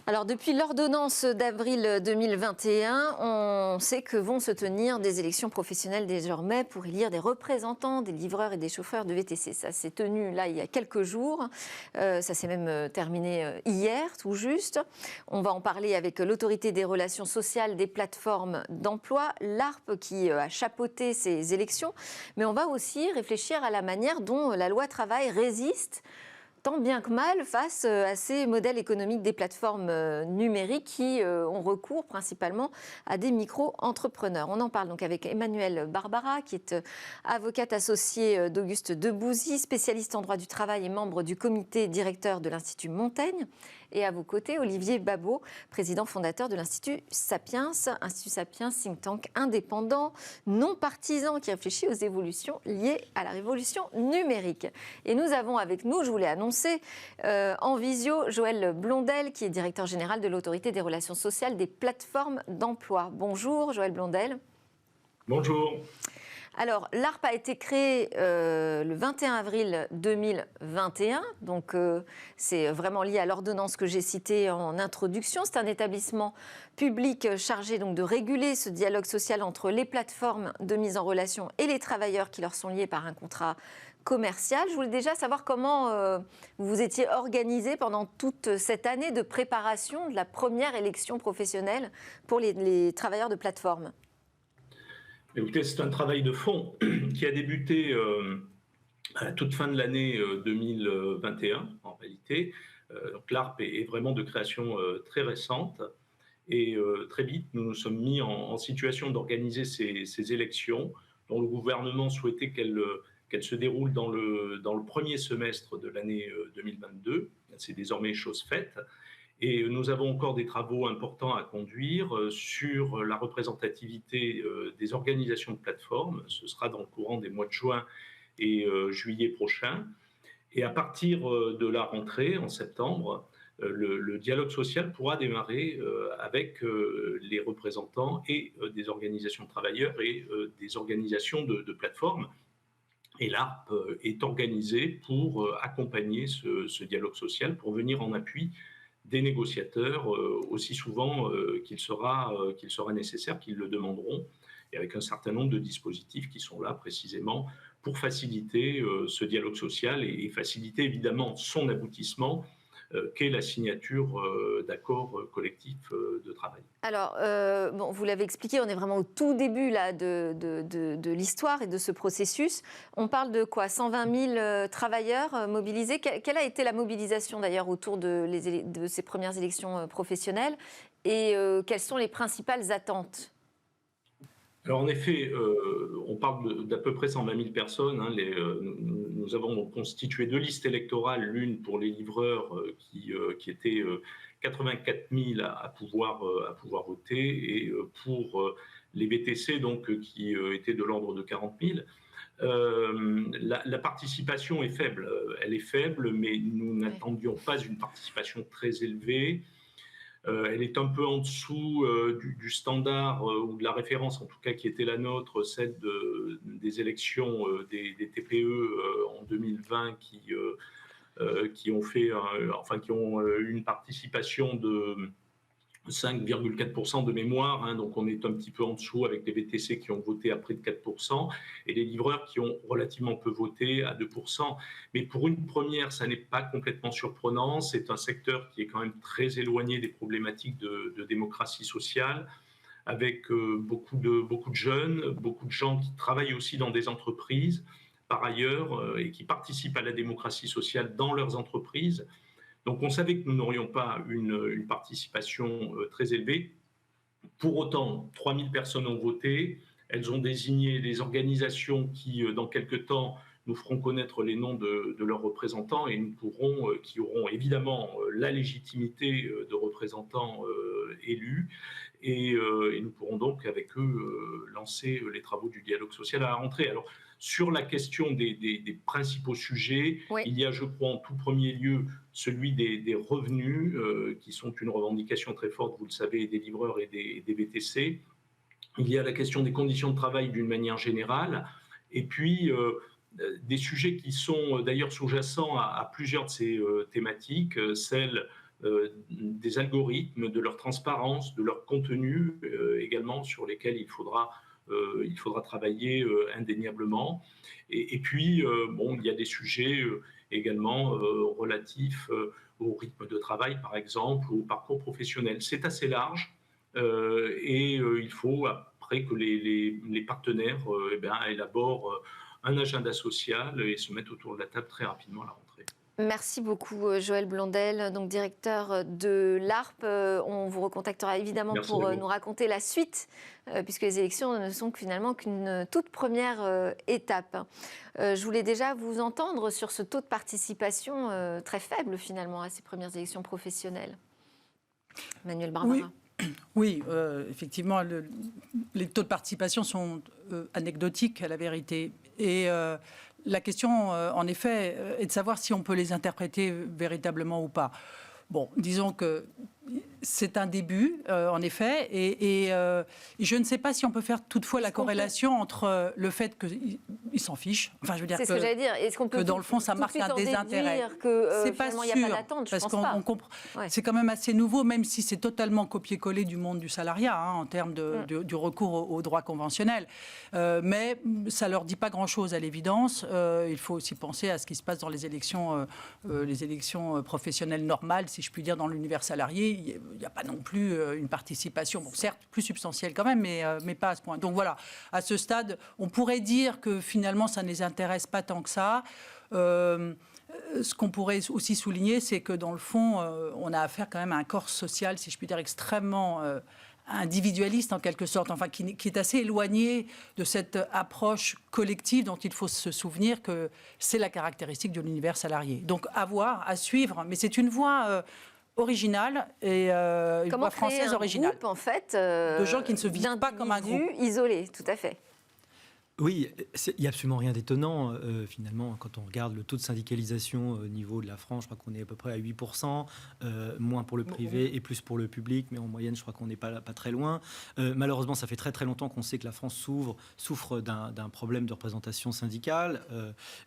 Alors, depuis l'ordonnance d'avril 2021, on sait que vont se tenir des élections professionnelles désormais pour élire des représentants des livreurs et des chauffeurs de VTC. Ça s'est tenu là il y a quelques jours. Ça s'est même terminé hier, tout juste. On va en parler avec l'autorité des relations sociales des plateformes d'emploi, l'ARPE, qui a chapeauté ces élections. Mais on va aussi réfléchir à la manière dont la loi travail résiste tant bien que mal face à ces modèles économiques des plateformes numériques qui ont recours principalement à des micro-entrepreneurs. On en parle donc avec Emmanuelle Barbara, qui est avocate associée d'Auguste Debouzy, spécialiste en droit du travail et membre du comité directeur de l'Institut Montaigne. Et à vos côtés, Olivier Babot, président fondateur de l'Institut Sapiens, think tank indépendant, non partisan, qui réfléchit aux évolutions liées à la révolution numérique. Et nous avons avec nous, je vous l'ai annoncé, en visio, Joël Blondel, qui est directeur général de l'autorité des relations sociales des plateformes d'emploi. Bonjour Joël Blondel. Bonjour. Alors, l'ARPE a été créée le 21 avril 2021, donc c'est vraiment lié à l'ordonnance que j'ai citée en introduction. C'est un établissement public chargé donc de réguler ce dialogue social entre les plateformes de mise en relation et les travailleurs qui leur sont liés par un contrat commercial. Je voulais déjà savoir comment vous vous étiez organisé pendant toute cette année de préparation de la première élection professionnelle pour les travailleurs de plateforme. Écoutez, c'est un travail de fond qui a débuté à la toute fin de l'année 2021, en réalité. Donc l'ARPE est vraiment de création très récente. Et très vite, nous nous sommes mis en situation d'organiser ces élections, dont le gouvernement souhaitait qu'elles se déroulent dans le premier semestre de l'année 2022. C'est désormais chose faite. Et nous avons encore des travaux importants à conduire sur la représentativité des organisations de plateformes. Ce sera dans le courant des mois de juin et juillet prochain. Et à partir de la rentrée, en septembre, le dialogue social pourra démarrer avec les représentants et des organisations de travailleurs et des organisations de plateformes. Et l'ARPE est organisée pour accompagner ce dialogue social, pour venir en appui des négociateurs aussi souvent qu'il sera nécessaire, qu'ils le demanderont, et avec un certain nombre de dispositifs qui sont là précisément pour faciliter ce dialogue social et faciliter évidemment son aboutissement, qu'est la signature d'accords collectifs de travail. Alors, bon, vous l'avez expliqué, on est vraiment au tout début là, de l'histoire et de ce processus. On parle de quoi? 120 000 travailleurs mobilisés. Quelle a été la mobilisation d'ailleurs autour de ces premières élections professionnelles? Et quelles sont les principales attentes? Alors en effet, on parle d'à peu près 120 000 personnes. Hein, nous avons constitué deux listes électorales, l'une pour les livreurs qui était 84 000 à pouvoir voter, et pour les VTC donc, qui étaient de l'ordre de 40 000. La participation est faible. Elle est faible, mais nous n'attendions pas une participation très élevée. Elle est un peu en dessous du standard ou de la référence, en tout cas, qui était la nôtre, celle des élections des TPE en 2020 qui ont fait, qui ont une participation de 5,4% de mémoire, hein, donc on est un petit peu en dessous avec les VTC qui ont voté à près de 4% et les livreurs qui ont relativement peu voté à 2%. Mais pour une première, ça n'est pas complètement surprenant. C'est un secteur qui est quand même très éloigné des problématiques de démocratie sociale, avec beaucoup de jeunes, beaucoup de gens qui travaillent aussi dans des entreprises par ailleurs et qui participent à la démocratie sociale dans leurs entreprises. Donc on savait que nous n'aurions pas une participation très élevée. Pour autant, 3 000 personnes ont voté. Elles ont désigné les organisations qui, dans quelques temps, nous feront connaître les noms de leurs représentants et qui auront évidemment la légitimité de représentants élus. Et nous pourrons donc avec eux lancer les travaux du dialogue social à la rentrée. Alors, sur la question des principaux sujets, oui. Il y a, je crois, en tout premier lieu, celui des revenus, qui sont une revendication très forte, vous le savez, des livreurs et des VTC. Il y a la question des conditions de travail d'une manière générale, et puis des sujets qui sont d'ailleurs sous-jacents à plusieurs de ces thématiques, celle des algorithmes, de leur transparence, de leur contenu également sur lesquels il faudra travailler indéniablement. Et puis, bon, il y a des sujets également relatifs au rythme de travail, par exemple, ou au parcours professionnel. C'est assez large et il faut après que les partenaires élaborent un agenda social et se mettent autour de la table très rapidement à la rentrée. Merci beaucoup Joël Blondel, donc directeur de l'ARPE. On vous recontactera évidemment pour nous raconter la suite, puisque les élections ne sont finalement qu'une toute première étape. Je voulais déjà vous entendre sur ce taux de participation très faible finalement à ces premières élections professionnelles. Manuel Barbara. Oui, effectivement, les taux de participation sont anecdotiques à la vérité. Et la question, en effet, est de savoir si on peut les interpréter véritablement ou pas. Bon, disons que c'est un début, en effet, et je ne sais pas si on peut faire toutefois la corrélation entre le fait qu'ils s'en fichent. Enfin, je veux dire c'est ce que j'allais dire. Est-ce qu'on peut que dans le fond, ça marque un désintérêt. C'est pas sûr, il n'y a pas d'attente, parce qu'on comprend. Ouais. C'est quand même assez nouveau, même si c'est totalement copié-collé du monde du salariat en termes du recours au droit conventionnel. Mais ça leur dit pas grand-chose à l'évidence. Il faut aussi penser à ce qui se passe dans les élections professionnelles normales, si je puis dire, dans l'univers salarié. Il n'y a pas non plus une participation, bon, certes plus substantielle quand même, mais pas à ce point. Donc voilà, à ce stade, on pourrait dire que finalement, ça ne les intéresse pas tant que ça. Ce qu'on pourrait aussi souligner, c'est que dans le fond, on a affaire quand même à un corps social, si je puis dire, extrêmement individualiste en quelque sorte, enfin qui est assez éloigné de cette approche collective dont il faut se souvenir que c'est la caractéristique de l'univers salarié. Donc à voir, à suivre, mais c'est une voie originale et une voie française originale. Groupe, en fait, de gens qui ne se vivent pas comme un groupe. Isolé, tout à fait. Oui, il n'y a absolument rien d'étonnant, finalement, quand on regarde le taux de syndicalisation au niveau de la France. Je crois qu'on est à peu près à 8%, moins pour le privé et plus pour le public, mais en moyenne, je crois qu'on n'est pas très loin. Malheureusement, ça fait très très longtemps qu'on sait que la France souffre d'un problème de représentation syndicale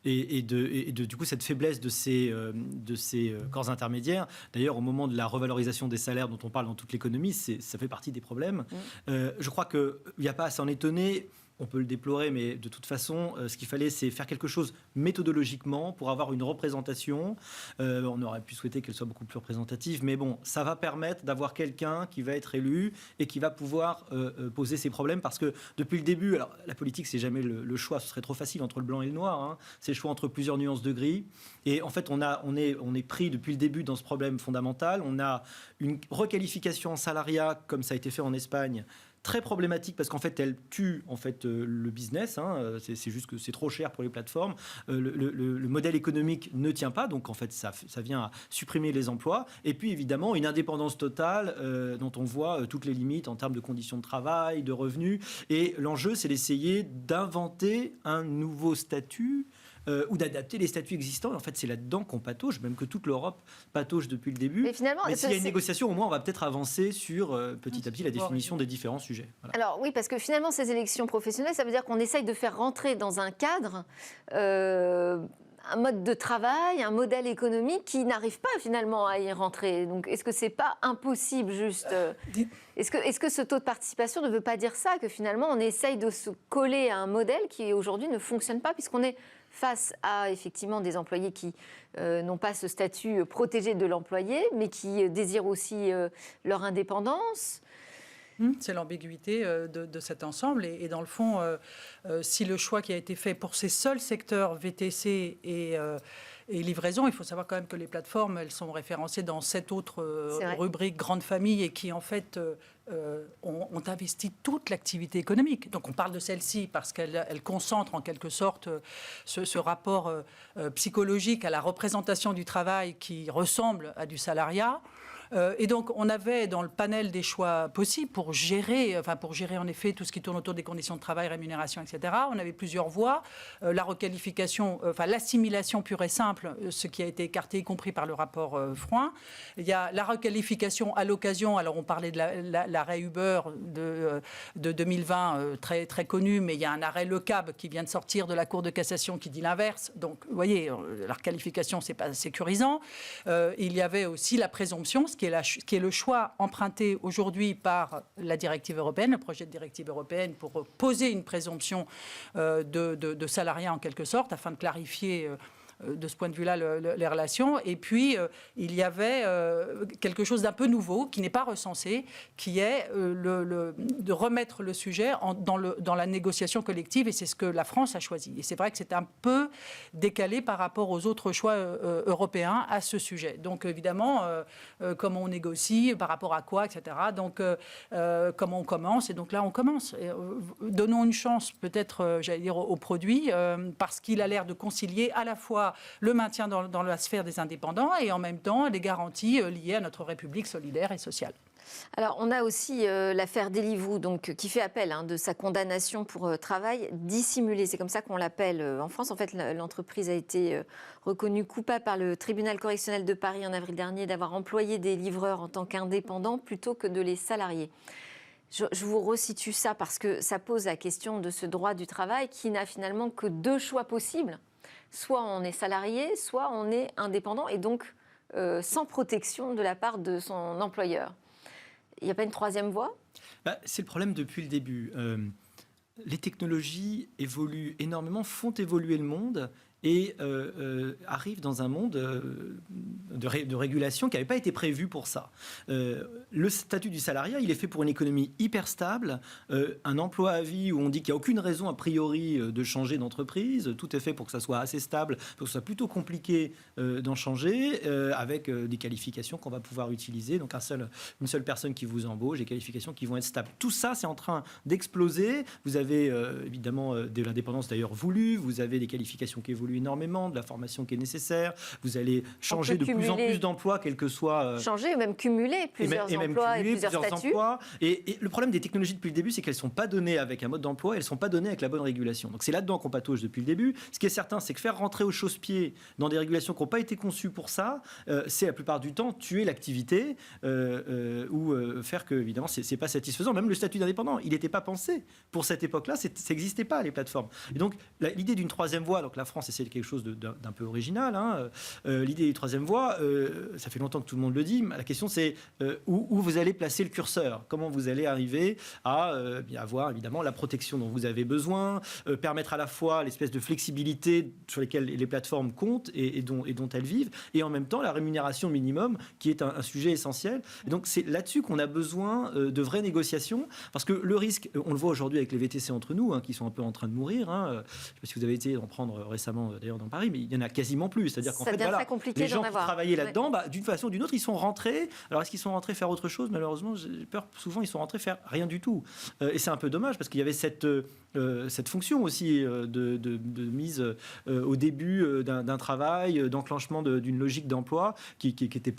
du coup, cette faiblesse de ces corps intermédiaires. D'ailleurs, au moment de la revalorisation des salaires dont on parle dans toute l'économie, ça fait partie des problèmes. Je crois qu'il n'y a pas à s'en étonner. On peut le déplorer, mais de toute façon, ce qu'il fallait, c'est faire quelque chose méthodologiquement pour avoir une représentation. On aurait pu souhaiter qu'elle soit beaucoup plus représentative, mais bon, ça va permettre d'avoir quelqu'un qui va être élu et qui va pouvoir poser ses problèmes, parce que depuis le début, alors la politique, c'est jamais le choix, ce serait trop facile entre le blanc et le noir, hein. C'est le choix entre plusieurs nuances de gris. Et en fait, on est pris depuis le début dans ce problème fondamental. On a une requalification en salariat, comme ça a été fait en Espagne, très problématique, parce qu'en fait, elle tue le business. Hein. C'est juste que c'est trop cher pour les plateformes. Le modèle économique ne tient pas, donc en fait, ça vient à supprimer les emplois. Et puis, évidemment, une indépendance totale dont on voit toutes les limites en termes de conditions de travail, de revenus. Et l'enjeu, c'est d'essayer d'inventer un nouveau statut ou d'adapter les statuts existants. Et en fait, c'est là-dedans qu'on patauge, même que toute l'Europe patauge depuis le début. Mais s'il y a une négociation, au moins, on va peut-être avancer sur, petit à petit, la définition des différents sujets. Voilà. Alors oui, parce que finalement, ces élections professionnelles, ça veut dire qu'on essaye de faire rentrer dans un cadre un mode de travail, un modèle économique qui n'arrive pas finalement à y rentrer. Donc, est-ce que c'est pas impossible juste Est-ce que ce taux de participation ne veut pas dire ça, que finalement, on essaye de se coller à un modèle qui aujourd'hui ne fonctionne pas, puisqu'on est face à effectivement des employés qui n'ont pas ce statut protégé de l'employé, mais qui désirent aussi leur indépendance. C'est l'ambiguïté de cet ensemble. Et dans le fond, si le choix qui a été fait pour ces seuls secteurs VTC et livraison, il faut savoir quand même que les plateformes, elles sont référencées dans 7 autres rubriques grandes familles et qui, en fait, ont investi toute l'activité économique. Donc on parle de celle-ci parce qu'elle concentre en quelque sorte ce rapport psychologique à la représentation du travail qui ressemble à du salariat. Et donc, on avait dans le panel des choix possibles pour gérer en effet tout ce qui tourne autour des conditions de travail, rémunération, etc. On avait plusieurs voies. La requalification, l'assimilation pure et simple, ce qui a été écarté, y compris par le rapport Frouin. Il y a la requalification à l'occasion. Alors, on parlait de l'arrêt Uber de 2020, très, très connu, mais il y a un arrêt Le Cab qui vient de sortir de la Cour de cassation qui dit l'inverse. Donc, vous voyez, la requalification, c'est pas sécurisant. Il y avait aussi la présomption, qui est le choix emprunté aujourd'hui par la directive européenne, le projet de directive européenne, pour poser une présomption de salariat en quelque sorte, afin de clarifier de ce point de vue-là les relations. Et puis, il y avait quelque chose d'un peu nouveau, qui n'est pas recensé, qui est de remettre le sujet dans la négociation collective, et c'est ce que la France a choisi. Et c'est vrai que c'est un peu décalé par rapport aux autres choix européens à ce sujet. Donc, évidemment, comment on négocie, par rapport à quoi, etc. Donc, comment on commence. Et donc là, on commence. Donnons une chance, peut-être, j'allais dire, au produit, parce qu'il a l'air de concilier à la fois le maintien dans la sphère des indépendants et en même temps les garanties liées à notre République solidaire et sociale. Alors, on a aussi l'affaire Deliveroo, donc, qui fait appel de sa condamnation pour travail dissimulé. C'est comme ça qu'on l'appelle en France. En fait, l'entreprise a été reconnue coupable par le tribunal correctionnel de Paris en avril dernier d'avoir employé des livreurs en tant qu'indépendants plutôt que de les salarier. Je vous resitue ça parce que ça pose la question de ce droit du travail qui n'a finalement que deux choix possibles. Soit on est salarié, soit on est indépendant et donc sans protection de la part de son employeur. Il n'y a pas une troisième voie ? C'est le problème depuis le début. Les technologies évoluent énormément, font évoluer le monde et arrivent dans un monde de régulation qui n'avait pas été prévu pour ça. Le statut du salariat, il est fait pour une économie hyper stable, un emploi à vie où on dit qu'il n'y a aucune raison a priori de changer d'entreprise, tout est fait pour que ça soit assez stable, pour que ce soit plutôt compliqué d'en changer, avec des qualifications qu'on va pouvoir utiliser, donc une seule personne qui vous embauche, des qualifications qui vont être stables. Tout ça, c'est en train d'exploser. Vous avez évidemment de l'indépendance d'ailleurs voulue, vous avez des qualifications qui évoluent énormément, de la formation qui est nécessaire, vous allez changer de plus en plus d'emplois, quel que soit... Changer ou même cumuler plusieurs emplois et plusieurs statuts. Et le problème des technologies depuis le début, c'est qu'elles ne sont pas données avec un mode d'emploi, elles ne sont pas données avec la bonne régulation. Donc c'est là-dedans qu'on patauge depuis le début. Ce qui est certain, c'est que faire rentrer au chausse-pied dans des régulations qui n'ont pas été conçues pour ça, c'est la plupart du temps tuer l'activité ou faire que, évidemment, ce n'est pas satisfaisant. Même le statut d'indépendant, il n'était pas pensé. Pour cette époque-là, ça n'existait pas, les plateformes. Et donc l'idée d'une troisième voie, donc la France c'est quelque chose d'un peu original. L'idée du troisième voie, ça fait longtemps que tout le monde le dit. La question, c'est où vous allez placer le curseur. Comment vous allez arriver à avoir évidemment la protection dont vous avez besoin, permettre à la fois l'espèce de flexibilité sur lesquelles les plateformes comptent et dont elles vivent, et en même temps la rémunération minimum, qui est un sujet essentiel. Et donc c'est là-dessus qu'on a besoin de vraies négociations, parce que le risque, on le voit aujourd'hui avec les VTC entre nous, qui sont un peu en train de mourir. Je ne sais pas si vous avez essayé d'en prendre récemment d'ailleurs dans Paris, mais il n'y en a quasiment plus. C'est-à-dire qu'en fait, les gens qui travaillaient là-dedans, d'une façon ou d'une autre, ils sont rentrés. Alors, est-ce qu'ils sont rentrés faire autre chose ? Malheureusement, j'ai peur, souvent, ils sont rentrés faire rien du tout. Et c'est un peu dommage, parce qu'il y avait cette fonction aussi de mise au début d'un travail, d'enclenchement d'une logique d'emploi qui était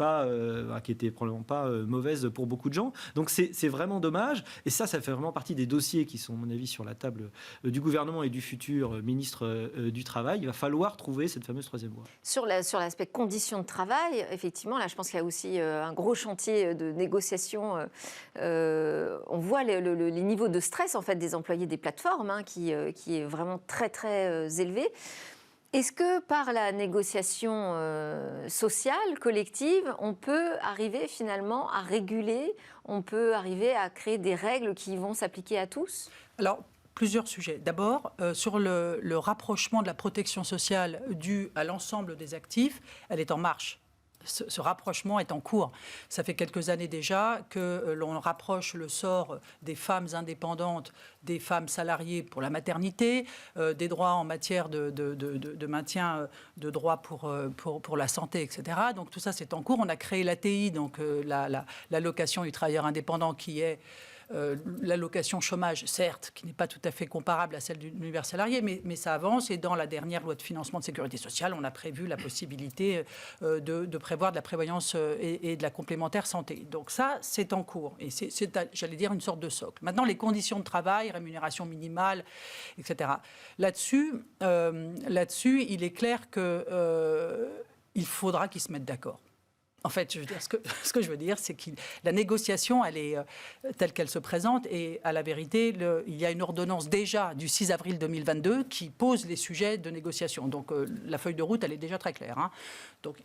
probablement pas mauvaise pour beaucoup de gens. Donc, c'est vraiment dommage. Et ça fait vraiment partie des dossiers qui sont, à mon avis, sur la table du gouvernement et du futur ministre du Travail. Il va falloir trouver cette fameuse troisième voie. Sur l'aspect conditions de travail, effectivement, là, je pense qu'il y a aussi un gros chantier de négociation. On voit les niveaux de stress en fait, des employés des plateformes qui est vraiment très, très élevé. Est-ce que par la négociation sociale, collective, on peut arriver finalement à réguler, on peut arriver à créer des règles qui vont s'appliquer à tous ? Alors, plusieurs sujets. D'abord, sur le rapprochement de la protection sociale due à l'ensemble des actifs, elle est en marche. Ce rapprochement est en cours. Ça fait quelques années déjà que l'on rapproche le sort des femmes indépendantes des femmes salariées pour la maternité, des droits en matière de maintien de droits pour la santé, etc. Donc tout ça, c'est en cours. On a créé l'ATI, donc l'allocation du travailleur indépendant, qui est l'allocation chômage, certes, qui n'est pas tout à fait comparable à celle du univers salarié, mais ça avance. Et dans la dernière loi de financement de sécurité sociale, on a prévu la possibilité de prévoir de la prévoyance et de la complémentaire santé. Donc ça, c'est en cours. Et c'est, j'allais dire, une sorte de socle. Maintenant, les conditions de travail, rémunération minimale, etc. Là-dessus, il est clair qu'il faudra qu'ils se mettent d'accord. En fait, je veux dire, ce que je veux dire, c'est que la négociation, elle est telle qu'elle se présente. Et à la vérité, il y a une ordonnance déjà du 6 avril 2022 qui pose les sujets de négociation. Donc, la feuille de route, elle est déjà très claire. Hein. Donc,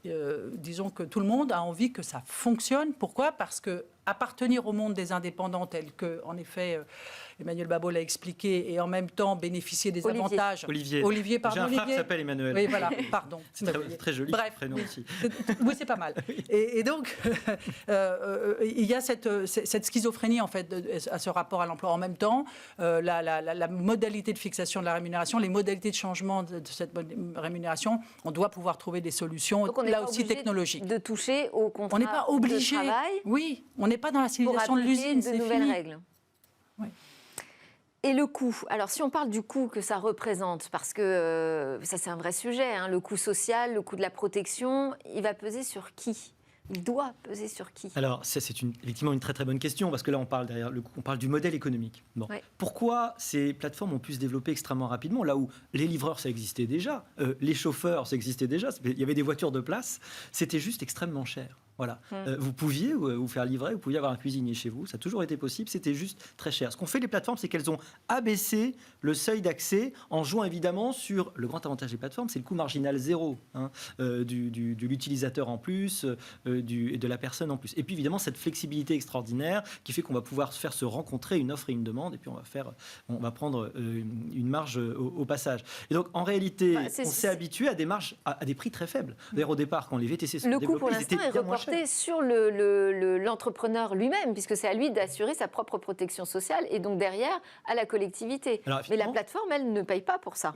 disons que tout le monde a envie que ça fonctionne. Pourquoi ? Parce que appartenir au monde des indépendants, tel que, en effet, Emmanuel Babot l'a expliqué, et en même temps bénéficier des avantages. Olivier, pardon, j'ai un frère Olivier. qui s'appelle Emmanuel. Oui, voilà, pardon. C'est très joli. Bref, prénom aussi. Oui, c'est pas mal. Et donc, il y a cette schizophrénie, en fait, à ce rapport à l'emploi. En même temps, la modalité de fixation de la rémunération, les modalités de changement de cette rémunération, on doit pouvoir trouver des solutions, donc on là aussi technologiques. De toucher au contrat on n'est pas obligé. de travail. Oui, on n'est pas dans la civilisation de l'usine, c'est nouvelles fini. règles. Oui. Et le coût. Alors, si on parle du coût que ça représente, parce que ça, c'est un vrai sujet, hein, le coût social, le coût de la protection, il va peser sur qui ? Il doit peser sur qui ? Alors, c'est effectivement une très très bonne question, parce que là, on parle du modèle économique. Bon. Ouais. Pourquoi ces plateformes ont pu se développer extrêmement rapidement, là où les livreurs, ça existait déjà, les chauffeurs, ça existait déjà, il y avait des voitures de place, c'était juste extrêmement cher. Voilà. Vous pouviez vous faire livrer, vous pouviez avoir un cuisinier chez vous, ça a toujours été possible, c'était juste très cher. Ce qu'ont fait les plateformes, c'est qu'elles ont abaissé le seuil d'accès en jouant évidemment sur le grand avantage des plateformes, c'est le coût marginal zéro de l'utilisateur en plus, et de la personne en plus. Et puis évidemment cette flexibilité extraordinaire qui fait qu'on va pouvoir faire se rencontrer une offre et une demande, et puis on va prendre une marge au passage. Et donc en réalité, on s'est habitué à des marges, à des prix très faibles. D'ailleurs au départ, quand les VTC sont développés, le coût pour l'instant est reporté sur l'entrepreneur lui-même, puisque c'est à lui d'assurer sa propre protection sociale et donc derrière à la collectivité. Alors, mais la plateforme, elle ne paye pas pour ça.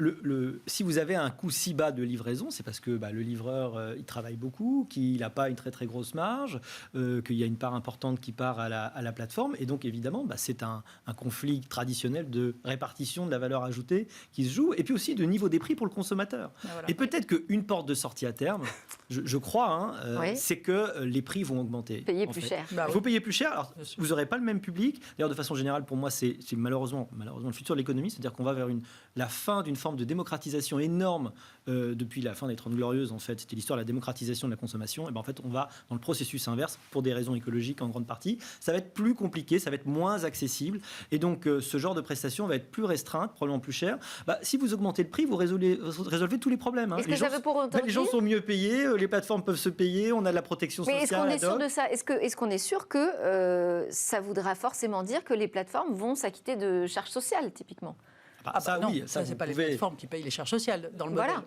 Si vous avez un coût si bas de livraison, c'est parce que le livreur il travaille beaucoup, qu'il n'a pas une très très grosse marge, qu'il y a une part importante qui part à la plateforme, et donc évidemment c'est un conflit traditionnel de répartition de la valeur ajoutée qui se joue, et puis aussi de niveau des prix pour le consommateur. Voilà. Et peut-être qu'une porte de sortie à terme, je crois, c'est que les prix vont augmenter. Payer plus cher. Il faut payer plus cher. Alors, vous n'aurez pas le même public. D'ailleurs, de façon générale, pour moi, c'est malheureusement le futur de l'économie. C'est-à-dire qu'on va vers la fin d'une forme de démocratisation énorme depuis la fin des 30 Glorieuses. En fait, c'était l'histoire de la démocratisation de la consommation. Et en fait, on va dans le processus inverse pour des raisons écologiques en grande partie. Ça va être plus compliqué, ça va être moins accessible. Et donc, ce genre de prestation va être plus restreinte, probablement plus cher. Si vous augmentez le prix, vous résolvez tous les problèmes. Est-ce que ça veut pour autant les gens sont mieux payés, les plateformes peuvent se payer, on a de la protection sociale. Mais est-ce qu'on est sûr de ça ? Est-ce qu'on est sûr que ça voudra forcément dire que les plateformes vont s'acquitter de charges sociales, typiquement ? Non, oui, ça c'est pas les plateformes qui payent les charges sociales dans le modèle. Voilà.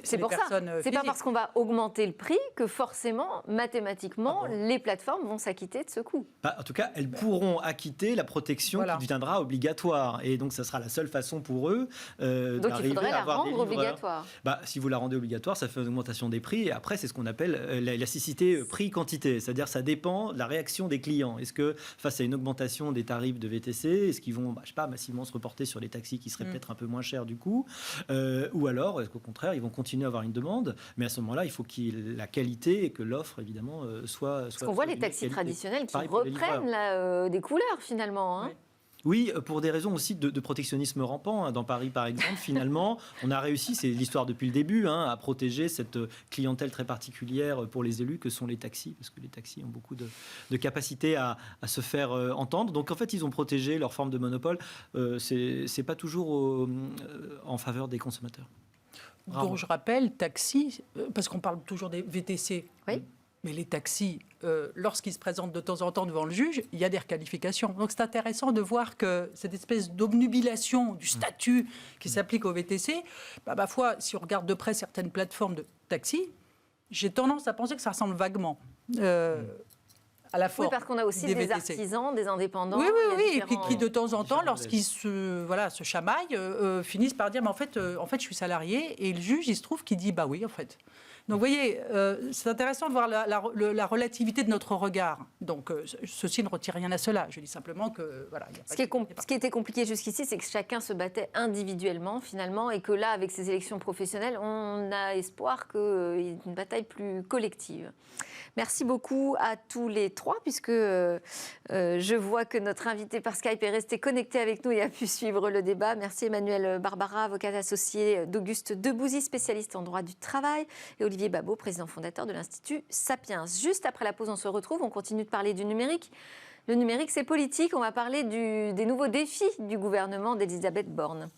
C'est pour ça. C'est pas parce qu'on va augmenter le prix que forcément, mathématiquement, les plateformes vont s'acquitter de ce coût. En tout cas, elles pourront acquitter la protection qui deviendra obligatoire. Et donc, ça sera la seule façon pour eux donc, il faudrait la rendre obligatoire. Si vous la rendez obligatoire, ça fait une augmentation des prix. Et après, c'est ce qu'on appelle l'élasticité prix-quantité. C'est-à-dire ça dépend de la réaction des clients. Est-ce que, face à une augmentation des tarifs de VTC, est-ce qu'ils vont, massivement se reporter sur les taxis qui seraient peut-être un peu moins chers du coup ou alors, est-ce qu'au contraire, ils vont continuer à avoir une demande, mais à ce moment-là, il faut qu'il y ait la qualité et que l'offre, évidemment, soit... Parce qu'on voit les taxis traditionnels qui reprennent des couleurs, finalement. Oui, pour des raisons aussi de protectionnisme rampant. Dans Paris, par exemple, finalement, on a réussi, c'est l'histoire depuis le début, à protéger cette clientèle très particulière pour les élus que sont les taxis, parce que les taxis ont beaucoup de capacité à se faire entendre. Donc, en fait, ils ont protégé leur forme de monopole. C'est pas toujours en faveur des consommateurs. Donc, je rappelle, taxi, parce qu'on parle toujours des VTC, mais les taxis, lorsqu'ils se présentent de temps en temps devant le juge, il y a des requalifications. Donc c'est intéressant de voir que cette espèce d'obnubilation du statut qui s'applique au VTC, ma foi, si on regarde de près certaines plateformes de taxi, j'ai tendance à penser que ça ressemble vaguement à la fois. Oui, parce qu'on a aussi des artisans, des indépendants. Oui, et puis qui de temps en temps, lorsqu'ils se chamaillent, finissent par dire, mais en fait, je suis salarié. Et le juge, il se trouve qu'il dit, bah oui, en fait. Donc, vous voyez, c'est intéressant de voir la relativité de notre regard. Donc, ceci ne retire rien à cela. Je dis simplement que, voilà. Ce qui était compliqué jusqu'ici, c'est que chacun se battait individuellement, finalement, et que là, avec ces élections professionnelles, on a espoir qu'il y ait une bataille plus collective. Merci beaucoup à tous les trois, puisque je vois que notre invité par Skype est resté connecté avec nous et a pu suivre le débat. Merci Emmanuel Barbara, avocate associée d'Auguste Debouzy, spécialiste en droit du travail, et Olivier Babot, président fondateur de l'Institut Sapiens. Juste après la pause, on se retrouve, on continue de parler du numérique. Le numérique, c'est politique. On va parler des nouveaux défis du gouvernement d'Elisabeth Borne.